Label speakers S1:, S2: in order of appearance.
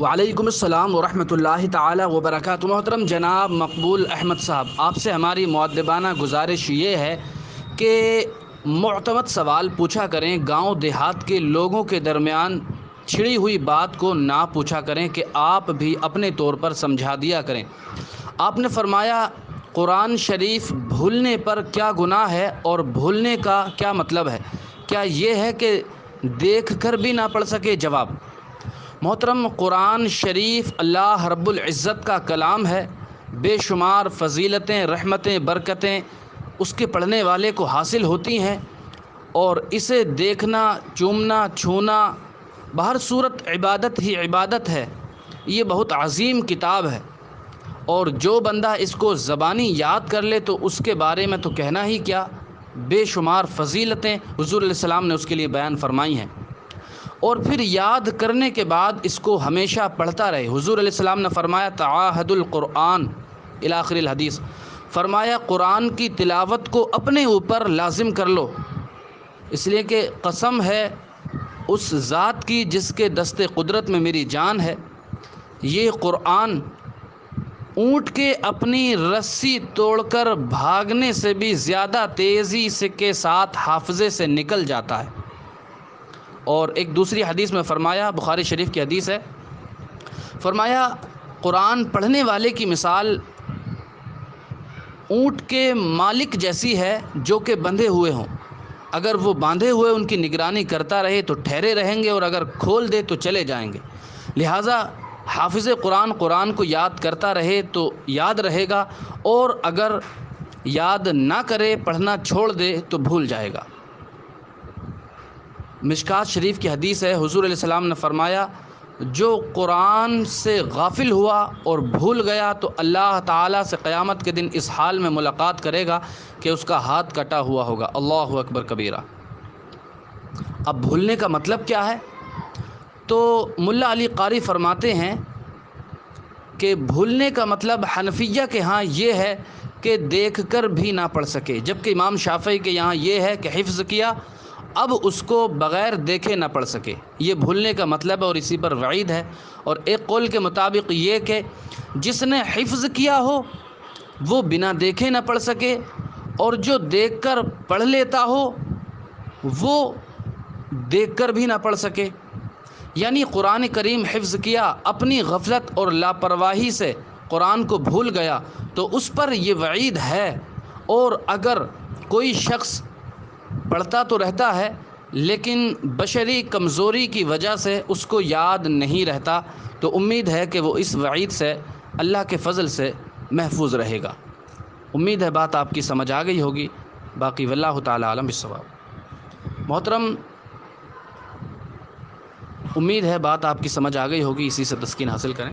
S1: وعلیکم السلام ورحمۃ اللہ تعالی وبرکاتہ۔ محترم جناب مقبول احمد صاحب، آپ سے ہماری مؤدبانہ گزارش یہ ہے کہ معتمد سوال پوچھا کریں، گاؤں دیہات کے لوگوں کے درمیان چھڑی ہوئی بات کو نہ پوچھا کریں کہ آپ بھی اپنے طور پر سمجھا دیا کریں۔ آپ نے فرمایا قرآن شریف بھولنے پر کیا گناہ ہے اور بھولنے کا کیا مطلب ہے؟ کیا یہ ہے کہ دیکھ کر بھی نہ پڑھ سکے؟ جواب: محترم، قرآن شریف اللہ رب العزت کا کلام ہے، بے شمار فضیلتیں، رحمتیں، برکتیں اس کے پڑھنے والے کو حاصل ہوتی ہیں، اور اسے دیکھنا، چومنا، چھونا بہر صورت عبادت ہی عبادت ہے۔ یہ بہت عظیم کتاب ہے، اور جو بندہ اس کو زبانی یاد کر لے تو اس کے بارے میں تو کہنا ہی کیا، بے شمار فضیلتیں حضور علیہ السلام نے اس کے لیے بیان فرمائی ہیں۔ اور پھر یاد کرنے کے بعد اس کو ہمیشہ پڑھتا رہے۔ حضور علیہ السلام نے فرمایا تعاہد القرآن الی آخر الحدیث، فرمایا قرآن کی تلاوت کو اپنے اوپر لازم کر لو، اس لیے کہ قسم ہے اس ذات کی جس کے دست قدرت میں میری جان ہے، یہ قرآن اونٹ کے اپنی رسی توڑ کر بھاگنے سے بھی زیادہ تیزی سے کے ساتھ حافظے سے نکل جاتا ہے۔ اور ایک دوسری حدیث میں فرمایا، بخاری شریف کی حدیث ہے، فرمایا قرآن پڑھنے والے کی مثال اونٹ کے مالک جیسی ہے جو کہ بندھے ہوئے ہوں۔ اگر وہ باندھے ہوئے ان کی نگرانی کرتا رہے تو ٹھہرے رہیں گے، اور اگر کھول دے تو چلے جائیں گے۔ لہٰذا حافظ قرآن قرآن کو یاد کرتا رہے تو یاد رہے گا، اور اگر یاد نہ کرے، پڑھنا چھوڑ دے تو بھول جائے گا۔ مشکوٰۃ شریف کی حدیث ہے، حضور علیہ السلام نے فرمایا جو قرآن سے غافل ہوا اور بھول گیا تو اللہ تعالیٰ سے قیامت کے دن اس حال میں ملاقات کرے گا کہ اس کا ہاتھ کٹا ہوا ہوگا۔ اللہ اکبر کبیرہ۔ اب بھولنے کا مطلب کیا ہے؟ تو ملا علی قاری فرماتے ہیں کہ بھولنے کا مطلب حنفیہ کے ہاں یہ ہے کہ دیکھ کر بھی نہ پڑھ سکے، جبکہ امام شافعی کے یہاں یہ ہے کہ حفظ کیا، اب اس کو بغیر دیکھے نہ پڑھ سکے، یہ بھولنے کا مطلب ہے، اور اسی پر وعید ہے۔ اور ایک قول کے مطابق یہ کہ جس نے حفظ کیا ہو وہ بنا دیکھے نہ پڑھ سکے، اور جو دیکھ کر پڑھ لیتا ہو وہ دیکھ کر بھی نہ پڑھ سکے۔ یعنی قرآن کریم حفظ کیا، اپنی غفلت اور لاپرواہی سے قرآن کو بھول گیا تو اس پر یہ وعید ہے، اور اگر کوئی شخص پڑھتا تو رہتا ہے لیکن بشری کمزوری کی وجہ سے اس کو یاد نہیں رہتا، تو امید ہے کہ وہ اس وعید سے اللہ کے فضل سے محفوظ رہے گا۔ امید ہے بات آپ کی سمجھ آ گئی ہوگی، باقی واللہ تعالی عالم بالصواب۔ محترم، امید ہے بات آپ کی سمجھ آ گئی ہوگی، اسی سے تسکین حاصل کریں۔